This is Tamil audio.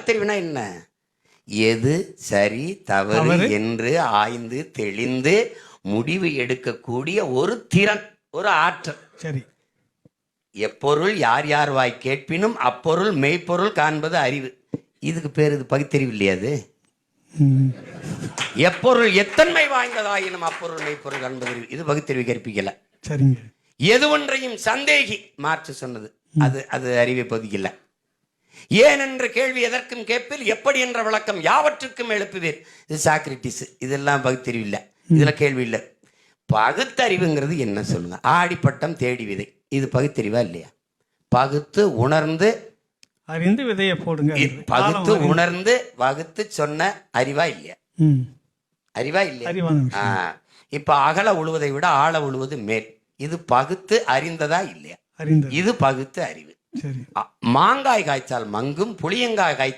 பகுத்தறிவுனா என்ன? எது சரி தவறு என்று ஆய்ந்து தெளிந்து முடிவு எடுக்கக்கூடிய ஒரு திறன், ஒரு ஆற்றல். சரி. எப்பொருள் யார் யார் வாய் கேட்பினும் அப்பொருள் மெய்ப்பொருள் காண்பது அறிவு. இதுக்கு பேர் இது பகுத்தறிவு இல்லையா? அது எப்பொருள் எத்தன்மை வாய்ந்ததாயினும் அப்பொருள் மெய்ப்பொருள் காண்பது அறிவு. இது பகுத்தறிவு கற்பிக்கல. சரிங்க. எது ஒன்றையும் சந்தேகி மாற்று சொன்னது அது அறிவை பொதிக்கல. ஏன் என்ற கேள்வி எதற்கும் கேட்பில், எப்படி என்ற விளக்கம் யாவற்றுக்கும் எழுப்புவீர். இது சாக்ரட்டிஸ். இதெல்லாம் பகுத்தறிவு இல்லை, இதுல கேள்வி இல்லை. பகுத்தறிவுங்கிறது என்ன சொல்லுங்க? ஆடிப்பட்டம் தேடி விதை, இது பகுத்தறிவா இல்லையா? பகுத்து உணர்ந்து அறிந்து விதையை போடுங்க. பகுத்து உணர்ந்து வகுத்து சொன்ன அறிவா இல்லையா? அறிவா இல்லையா? இப்ப அகல உழுவதை விட ஆழ உழுவது மேல். இது பகுத்து அறிந்ததா இல்லையா? இது பகுத்து அறிவு. மாங்காய் காய்ச்சால் மங்கும், புளியங்காய் காய்ச்சால்